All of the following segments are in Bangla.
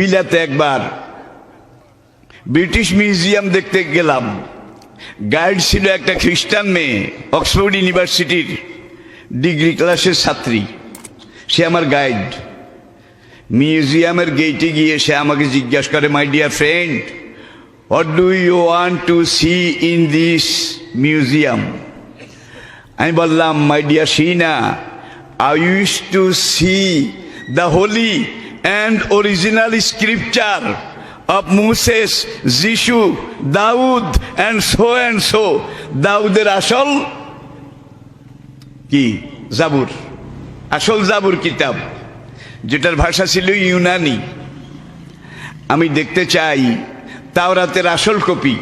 বিলাতে একবার ব্রিটিশ মিউজিয়াম দেখতে গেলাম। গাইড ছিল একটা খ্রিস্টান মেয়ে, অক্সফোর্ড ইউনিভার্সিটির ডিগ্রি ক্লাসের ছাত্রী। সে আমার গাইড। মিউজিয়ামের গেটে গিয়ে সে আমাকে জিজ্ঞাসা করে, my dear friend, what do you want to see in this museum? আমি বললাম, my dear Sheena, I wish to see the holy and original scripture of Moses, Jishu, Daud and so. দাউদের আসল কি? জাবুর। আসল জাবুর কিতাব, যেটার ভাষা ছিল ইউনানি। আমি দেখতে চাই তাওরাতের আসল কপি,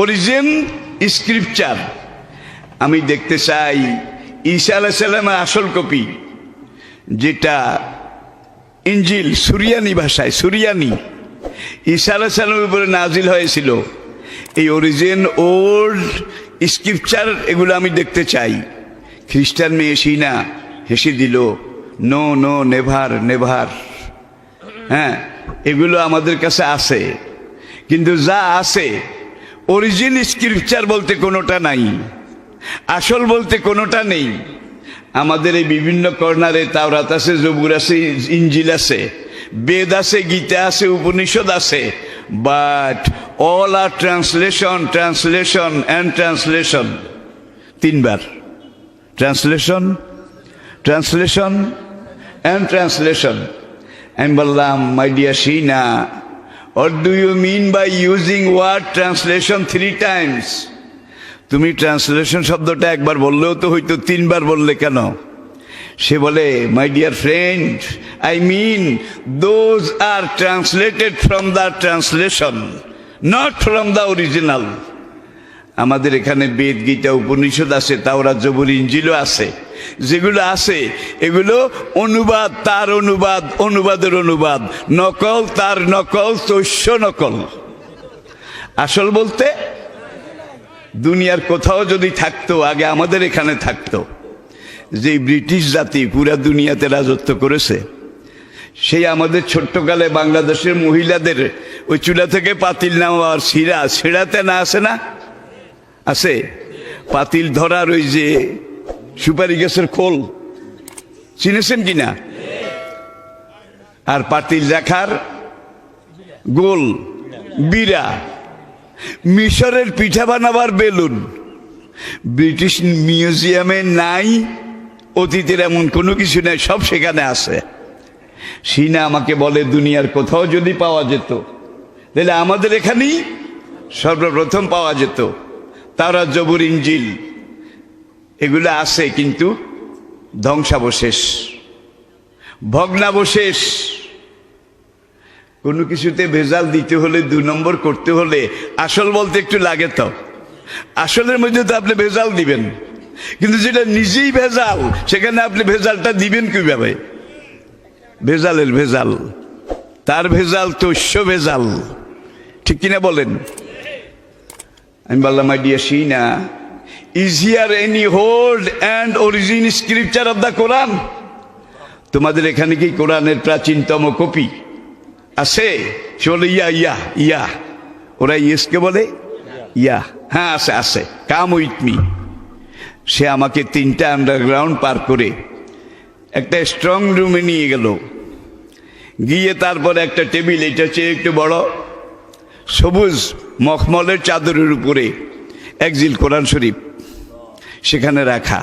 অরিজিন স্ক্রিপচার। আমি দেখতে চাই ঈসা আলাইহিস সালামের আসল কপি, যেটা ইনজিল সুরিয়ানি ভাষায়, সুরিয়ানি ঈসা আলাইহিস সালামের উপরে নাজিল হয়েছিল। এই অরিজিন ওল্ড স্ক্রিপচার এগুলো আমি দেখতে চাই। খ্রিস্টান মেয়ে শিনা হেসে দিল, নো নো, নেভার নেভার। হ্যাঁ, এগুলো আমাদের কাছে আছে, কিন্তু যা আছে অরিজিন স্ক্রিপচার বলতে কোনোটা নাই, আসল বলতে কোনোটা নেই। আমাদের এই বিভিন্ন কর্নারে তাওরাত আছে, জবুর আছে, ইনজিল আছে, বেদ আছে, গীতা আছে, উপনিষদ আছে, but all are translation, translation and translation. তিনবার ট্রান্সলেশন, ট্রান্সলেশন অ্যান্ড ট্রান্সলেশন। আমি বললাম, my dear Sheena, what do you mean by using word translation 3 times? তুমি ট্রান্সলেশন শব্দটা একবার বললেও তো হয়তো, তিনবার বললে কেন? সে বলে, my dear friend, I mean those are translated from the translation, not from the original. আমাদের এখানে বেদ, গীতা, উপনিষদ আছে, তাওরাত, জবুর, ইনজিলও আছে। যেগুলো আছে এগুলো অনুবাদ, তার অনুবাদ, অনুবাদের অনুবাদ, নকল, তার নকল, তৈশ্য নকল। আসল বলতে দুনিয়ার কোথাও যদি থাকতো, আগে আমাদের এখানে থাকতো। যে ব্রিটিশ জাতি পুরা দুনিয়াতে রাজত্ব করেছে, সেই আমাদের ছোট্টকালে বাংলাদেশের মহিলাদের ওই চুলা থেকে পাতিল নেওয়ার ছিঁড়াতে না আছে, না আছে? পাতিল ধরার ওই যে সুপারি গাছের খোল, চিনেছেন কিনা? আর পাতিল রাখার গোল বিড়া, মিশরের পিঠা বানাবার বেলুন। ব্রিটিশ মিউজিয়ামে নাই, অতীতের এমন কোনো কিছু নাই, সব সেখানে আছে। সিনা আমাকে বলে, দুনিয়ার কোথাও যদি পাওয়া যেত তাহলে আমাদের এখানেই সর্বপ্রথম পাওয়া যেত। তাওরাত, জবুর, ইনজিল এগুলো আছে, কিন্তু ধ্বংসাবশেষ, ভগ্নাবশেষ। কোনো কিছুতে ভেজাল দিতে হলে, 2 নম্বর করতে হলে আসল বলতে একটু লাগে। তো আসলের মধ্যে তো আপনি ভেজাল দিবেন, কিন্তু যেটা নিজেই ভেজাল সেখানে আপনি ভেজালটা দিবেন কিভাবে? ভেজালের ভেজাল, তার ভেজাল, তৈশ্য ভেজাল, ঠিক কিনা বলেন? আমি বললাম, my dear Sheena, is here any hold and origin scripture of the Quran? তোমাদের এখানে কি কোরআনের প্রাচীনতম কপি আছে? সে বলে, ইয়া ইয়া ইয়া। ওরা ইয়েসকে বলে ইয়া। হ্যাঁ আছে, আছে, কাম উইথ মি। সে আমাকে 3টা আন্ডারগ্রাউন্ড পার করে একটা স্ট্রং রুমে নিয়ে গেল। গিয়ে তারপরে একটা টেবিল, এটা চেয়ে একটু বড়, সবুজ মখমলের চাদরের উপরে একজিল কোরআন শরীফ সেখানে রাখা।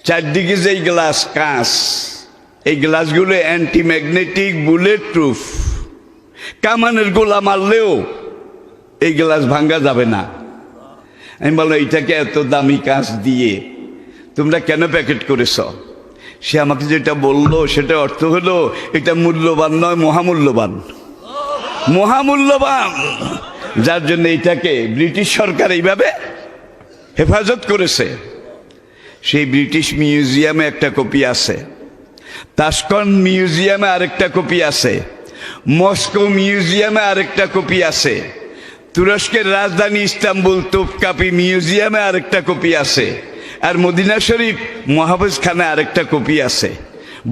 চারদিকে যেই গ্লাস, কাঁচ, এই গ্লাসগুলো অ্যান্টি ম্যাগনেটিক, বুলেট প্রুফ। কামানের গোলা মারলেও এই গ্লাস ভাঙ্গা যাবে না। আমি বললাম, এইটাকে এত দামি কাঁচ দিয়ে তোমরা কেন প্যাকেট করেছ? সে আমাকে যেটা বলল সেটা অর্থ হলো, এটা মূল্যবান নয়, মহামূল্যবান, মহামূল্যবান, যার জন্য এটাকে ব্রিটিশ সরকার এইভাবে হেফাজত করেছে। সেই ব্রিটিশ মিউজিয়ামে একটা কপি আছে, তাশকন্দ মিউজিয়ামে আরেকটা কপি আছে, মস্কো মিউজিয়ামে আরেকটা কপি আছে, তুরস্কের রাজধানী ইস্তাম্বুল তোপকাপি মিউজিয়ামে আরেকটা কপি আছে, আর মদিনা শরীফ মহাফেজখানায় আরেকটা কপি আছে।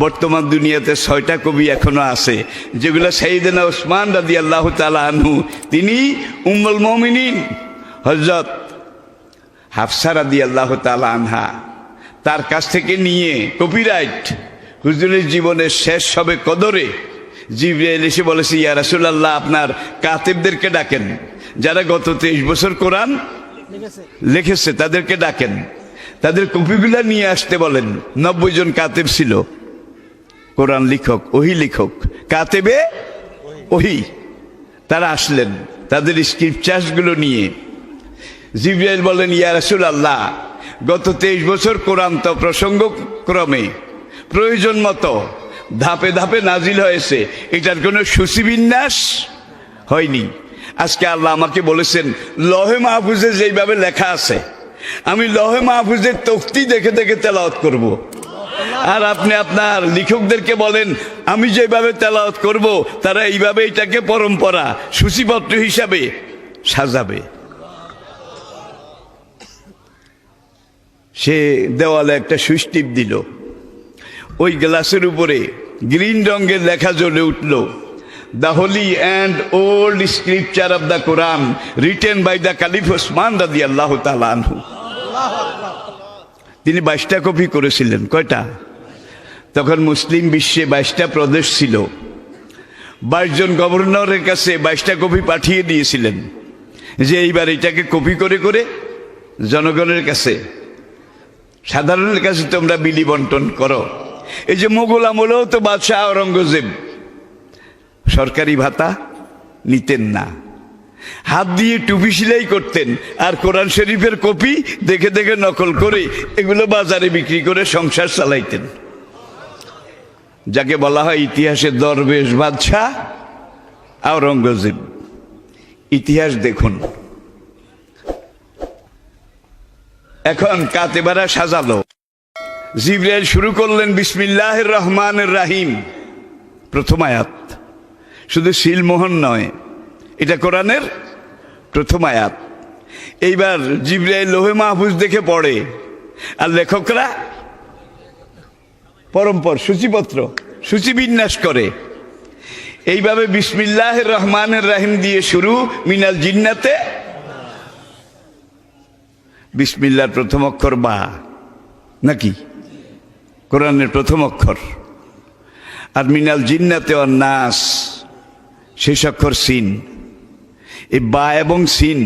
বর্তমান দুনিয়াতে 6টা কবি এখনো আছে, যেগুলো সাইয়েদনা ওসমান রাদিয়াল্লাহু তাআলা আনহু, তিনি উম্মুল মুমিনিন হযরত হাফসা রাদিয়াল্লাহু তাআলা আনহা, তার কাছ থেকে নিয়ে কপিরাইট হুজুরের জীবনের শেষ হবে কদরে জিবরাইল এসে বলেছে, ইয়া রাসূলুল্লাহ, আপনার কাতেবদেরকে ডাকেন, যারা গত 23 বছর কোরআন লিখেছে তাদেরকে ডাকেন, তাদের কপিগুলা নিয়ে আসতে বলেন। 90 জন কাতেব ছিল, কোরআন লিখক, ওহী লিখক, কাতেবে ওহী। তারা আসলেন তাদের স্ক্রিপচার্সগুলো নিয়ে। জিবরাইল বলেন, ইয়া রাসূলুল্লাহ, গত 23 বছর কোরআন তো প্রসঙ্গক্রমে প্রয়োজন মতো ধাপে ধাপে নাজিল হয়েছে, এটার কোনো সূচিবিন্যাস হয়নি। আজকে আল্লাহ আমাকে বলেছেন লহে মাহফুজে যেইভাবে লেখা আছে, আমি লহে মাহফুজের তখতি দেখে দেখে তেলাওয়াত করব। আর আপনি আপনার লেখকদেরকে বলেন আমি যেভাবে তেলাওয়াত করব, তারা এইভাবে এটাকে পরম্পরা সূচিপত্র হিসাবে সাজাবে। সে দেওয়ালে একটা সুইচ টিপ দিল, ওই গ্লাসের উপরে গ্রিন রঙের লেখা জ্বলে উঠল, the holy and old scripture of the Quran written by the caliph Osman রাদিয়াল্লাহু তাআলা আনহু। তিনি 22টা কপি করেছিলেন। কয়টা? তখন মুসলিম বিশ্বে 22টা প্রদেশ ছিল। 22 জন গভর্নরের কাছে 22টা কপি পাঠিয়ে দিয়েছিলেন যে এইবার এটাকে কপি করে করে জনগণের কাছে, সাধারণের কাছে তোমরা বিলি বন্টন করো। এই যে মোগল আমলেও তো বাদশাহ আওরঙ্গজেব সরকারি ভাতা নিতেন না, হাত দিয়ে টুপি সেলাই করতেন, আর কোরআন শরীফের কপি দেখে দেখে নকল করে এগুলো বাজারে বিক্রি করে সংসার চালাইতেন। যাকে বলা হয় ইতিহাসের দরবেশ বাদশাহ আওরঙ্গজেব। ইতিহাস দেখুন। এখন কাতেবারা সাজালো, জিবরাইল শুরু করলেন বিসমিল্লাহির রহমানির রহিম, প্রথম আয়াত। শুধু সিলমোহর নয়, এটা কোরআনের প্রথম আয়াত। এইবার জিবরাইল লোহে মাহফুজ দেখে পড়ে, আর লেখকরা পরম্পর সূচিপত্র সূচিবিন্যাস করে। এইভাবে বিসমিল্লাহির রহমানির রহিম দিয়ে শুরু, মিনাল জিন্নাতে। বিসমিল্লাহর প্রথম অক্ষর বা নাকি কোরআনের প্রথম অক্ষর, আর মিনাল জিন্নাতে ওয়ান নাস শেষ অক্ষর সিন। এই বা এবং সিন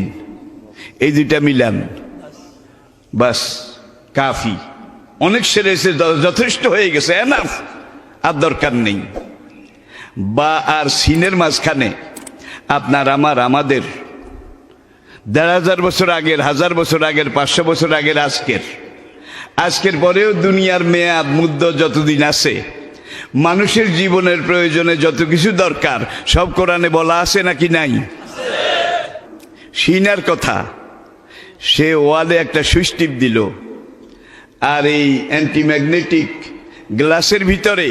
এই দুইটা মিলান, বাস কাফি, অনেক সেরেছে, যথেষ্ট হয়ে গেছে, এনাফ, আর দরকার নেই। বা আর সিনের মাঝখানে আপনার আমার আমাদের 1500 বছর আগের, 1000 বছর আগের, 500 বছর আগের, আজকের পরেও দুনিয়ার মেয়াদ মুদ্দ যতদিন আছে, মানুষের জীবনের প্রয়োজনে যত কিছু দরকার সব কোরআনে বলা আছে নাকি নাই? সিনার কথা, সে ওয়ালে একটা সুইচ টিপ দিল, আর এই অ্যান্টিম্যাগনেটিক গ্লাসের ভিতরে,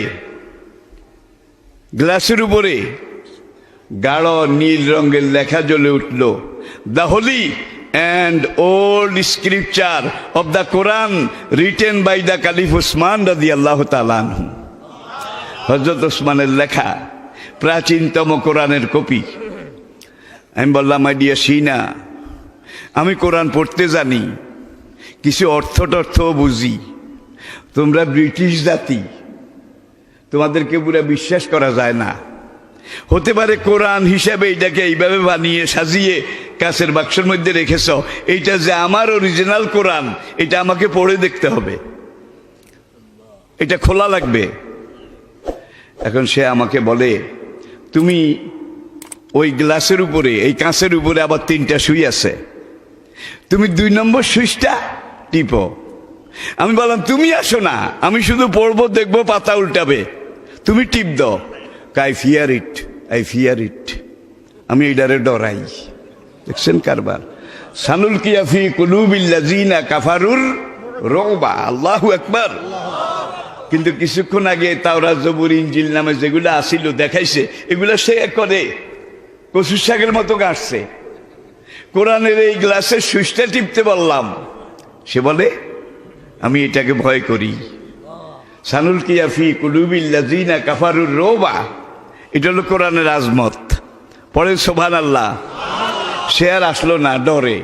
গ্লাসের উপরে গাঢ় নীল রঙের লেখা জ্বলে উঠল, the holy and old scripture of the Quran written by the caliph Osman রাদিয়াল্লাহু তাআলা আনহু। হযরত ওসমানের লেখা প্রাচীনতম কোরআনের কপি। আমি বললাম, মাই ডিয়ার সিনা, আমি কোরআন পড়তে জানি, কিছু অর্থ টর্থও বুঝি, তোমরা ব্রিটিশ জাতি, তোমাদেরকে পুরো বিশ্বাস করা যায় না। হতে পারে কোরআন হিসাবে এটাকে এইভাবে বানিয়ে সাজিয়ে কাছের বাক্সের মধ্যে রেখেছ, এইটা যে আমার অরিজিনাল কোরআন, এটা আমাকে পড়ে দেখতে হবে, এটা খোলা লাগবে। এখন সে আমাকে বলে, তুমি ওই গ্লাসের উপরে, এই কাঁচের উপরে আবার 3টা সুই আছে, তুমি 2 নম্বর সুইচটা টিপো। আমি বললাম, তুমি আসো না, আমি শুধু পড়বো, দেখবো, পাতা উল্টাবে, তুমি টিপ দাও। I fear it, I fear it, আমি এইটারে ডরাই। দেখছেন কারবার, সানুল কিয়াফি কুলুবিল্লাযিনা কাফারুর রুবা, আল্লাহু আকবার। কিন্তু কিছুক্ষণ আগে তাওরাত, জবুর, ইনজিল নামে যেগুলো আসিল দেখাইছে, এগুলো সে করে কচুর শাকের মতো গাছছে। কোরআনের এই গ্লাসের সুইচটা টিপতে বললাম, সে বলে আমি এটাকে ভয় করি। সানুলকিয়া ফি কুলুবিল্লাযিনা কাফারুর রুবা। এটা হলো কোরআনের আজমত। পরে সুবহানাল্লাহ। সে আর আসলো না, ডরে।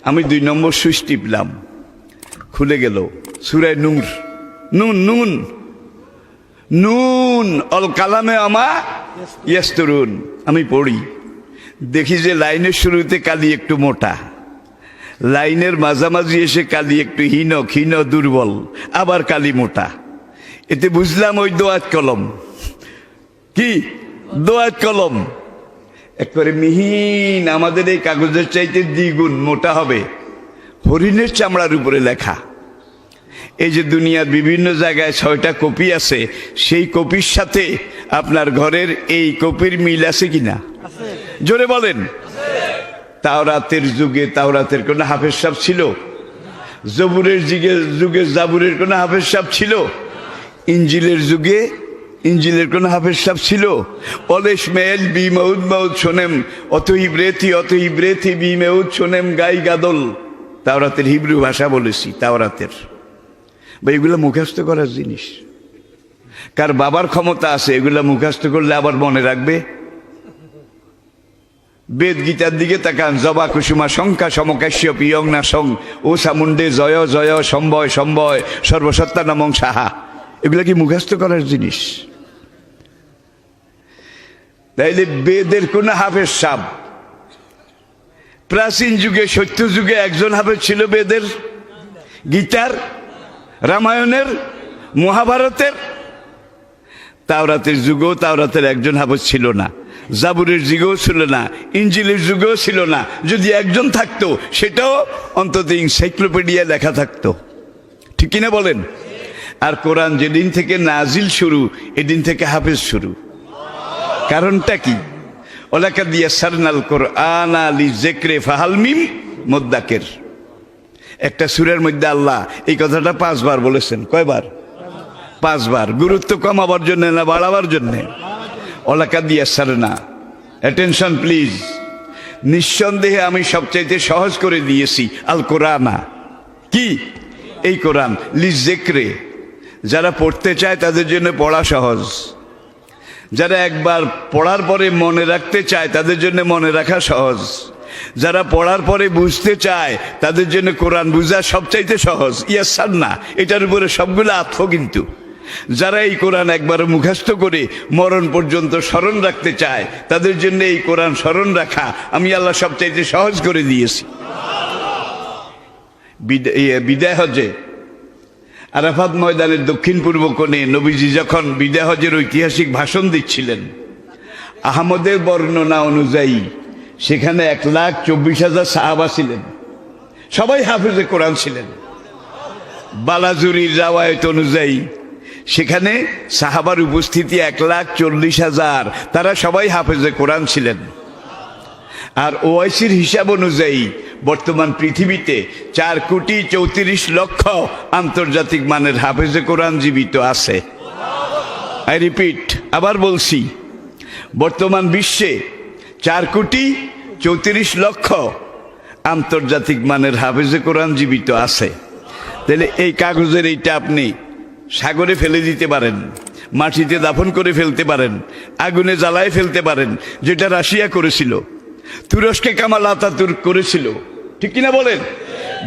আমি 2 নম্বর সুইচ টিপলাম, খুলে গেল সূরা নূর। নুন নুন নুন অল কালামে আমা ইয়াসতুরুন। আমি পড়ি, দেখি যে লাইনের শুরুতে কালি একটু মোটা, লাইনের মাঝামাঝি এসে কালি একটু ক্ষীণ দুর্বল, আবার কালি মোটা। এতে বুঝলাম ওই দোয়াত কলম। কি দোয়াত কলম? একবারে মিহিন, আমাদের এই কাগজের চাইতে দ্বিগুণ মোটা হবে, হরিণের চামড়ার উপরে লেখা। এই যে দুনিয়ার বিভিন্ন জায়গায় 6টা কপি আছে, সেই কপির সাথে আপনার ঘরের এই কপির মিল আছে কিনা? জোরে বলেন। তাওরাতের যুগে তাওরাতের কোন হাফেজ সাহেব ছিল? জবুরের যুগে জাবুরের কোন হাফেজ সাহেব ছিল? ইঞ্জিলের যুগে ইঞ্জিলের কোন হাফেজ সাহেব ছিল? অলেশ মেল বি মউদ মউদ শোনেম অতহিব্রেথি বি মেউদ শোনেম গাই গাদল। তাওরাতের হিব্রু ভাষা বলেছি, তাওরাতের। বা এগুলো মুখস্থ করার জিনিস। কার বাবার ক্ষমতা আছে এগুলা মুখস্থ করলে আবার মনে রাখবে? বেদ গীতার দিকে তাকান। জবা কুসুমা শঙ্কা সমকাশ্য পিয়ং না সং ও সামুন্ডে জয় জয় সম্বয় সম্বয় সর্বসত্তা নামং সাহা। এগুলা কি মুখস্থ করার জিনিস? তাইলে বেদের কোন হাফেজ সাহেব? প্রাচীন যুগে সত্য যুগে একজন হাফেজ ছিল বেদের, গীতার, রামায়ণের, মহাভারতের। তাওরাতের যুগেও তাওরাতের একজন হাফেজ ছিল না, জাবুরের যুগেও ছিল না, ইঞ্জিলের যুগেও ছিল না। যদি একজন থাকতো সেটাও অন্তত এনসাইক্লোপিডিয়া লেখা থাকতো। ঠিক কিনা বলেন? আর কোরআন যেদিন থেকে নাজিল শুরু, এদিন থেকে হাফেজ শুরু। কারণটা কি? ওলাকাদ ইয়াসসারনাল কুরআনা লিযিকরি ফাহাল মিন মুদ্দাকির। একটা সূরার মধ্যে আল্লাহ এই কথাটা 5 বার বলেছেন। কয়বার? 5 বার। গুরুত্ব কমাবার জন্য না বাড়াবার জন্য? ওলাকাদ ইয়াসসারনা, অ্যাটেনশন প্লিজ। নিঃসন্দেহে আমি সবচাইতে সহজ করে দিয়েছি আল কোরআনা। কি? এই কোরআন লিযিকরি। যারা পড়তে চায় তাদের জন্য পড়া সহজ, যারা একবার পড়ার পরে মনে রাখতে চায় তাদের জন্য মনে রাখা সহজ, যারা পড়ার পরে বুঝতে চায় তাদের জন্য কোরআন বুঝা সবচাইতে সহজ। ইয়াসসারনা, এটার উপরে সবগুলো আত্ম। কিন্তু যারা এই কোরআন একবার মুখস্থ করে মরণ পর্যন্ত স্মরণ রাখতে চায় তাদের জন্য এই কোরআন স্মরণ রাখা আমি আল্লাহ সবচাইতে সহজ করে দিয়েছি। বিদায় হজে আরাফাত ময়দানের দক্ষিণ পূর্ব কোণে নবীজি যখন বিদায় হজের ঐতিহাসিক ভাষণ দিচ্ছিলেন, আহমদের বর্ণনা অনুযায়ী সেখানে 1,24,000 সাহাবা ছিলেন, সবাই হাফেজে কোরআন ছিলেন। বালাজুরির রাওয়ায়াত অনুযায়ী সেখানে সাহাবার উপস্থিতি 1,40,000, তারা সবাই হাফেজে কোরআন ছিলেন। আর ওআইসির হিসাব অনুযায়ী বর্তমান পৃথিবীতে 4,34,00,000 আন্তর্জাতিক মানের হাফেজে কোরআন জীবিত আছে। আই রিপিট, আবার বলছি, বর্তমান বিশ্বে 4,34,00,000 আন্তর্জাতিক মানের হাফেজে কোরআন জীবিত আছে। তাহলে এই কাগজের এইটা আপনি সাগরে ফেলে দিতে পারেন, মাটিতে দাফন করে ফেলতে পারেন, আগুনে জ্বালায় ফেলতে পারেন, যেটা রাশিয়া করেছিল, তুরস্কে কামাল আতাতুর্ক করেছিল। ঠিক কিনা বলেন?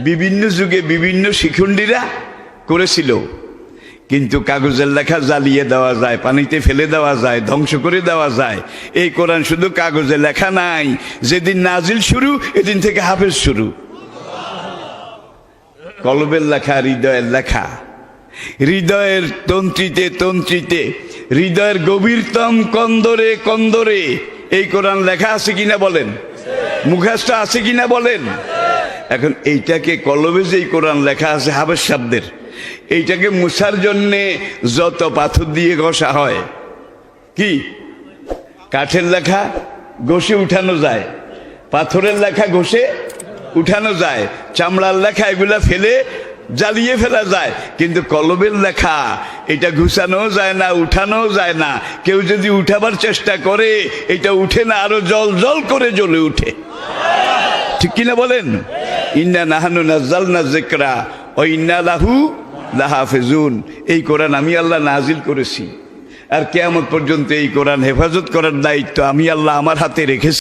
বিভিন্ন যুগে বিভিন্ন শিখুন্ডিরা করেছিল। কিন্তু কাগজের লেখা জ্বালিয়ে দেওয়া যায়, পানিতে ফেলে দেওয়া যায়, ধ্বংস করে দেওয়া যায়। এই কোরআন শুধু কাগজে লেখা নাই, যেদিন নাজিল শুরু এদিন থেকে হাফেজ শুরু। কলবের লেখা, হৃদয়ের লেখা, হৃদয়ের তন্ত্রীতে তন্ত্রীতে, হৃদয়ের গভীরতম কন্দরে কন্দরে এই কোরআন লেখা আছে কিনা বলেন? মুখস্থ আছে কিনা বলেন? এখন এইটাকে কলবে যে কোরআন লেখা আছে হাফেজ সাহেবদের, এইটাকে মুছার জন্যে যত পাথর দিয়ে ঘষা হয়, কি কাঠের লেখা ঘষে উঠানো যায়, পাথরের লেখা ঘষে উঠানো যায়, চামড়ার লেখা এগুলা ফেলে জ্বালিয়ে ফেলা যায়, কিন্তু কলবের লেখা এটা ঘুষানো যায় না, উঠানো যায় না। কেউ যদি উঠাবার চেষ্টা করে এটা উঠে না, আরো জল জল করে জ্বলে উঠে। ঠিক কিনা বলেন? ইন্না নাহানু নাযালনা যিকরা ওয়া ইন্না লাহু লাহাফিজুন, এই কোরআন আমি আল্লাহ নাজিল করেছি, আর কিয়ামত পর্যন্ত এই কোরআন হেফাজত করার দায়িত্ব আমি আল্লাহ আমার হাতে রেখেছি।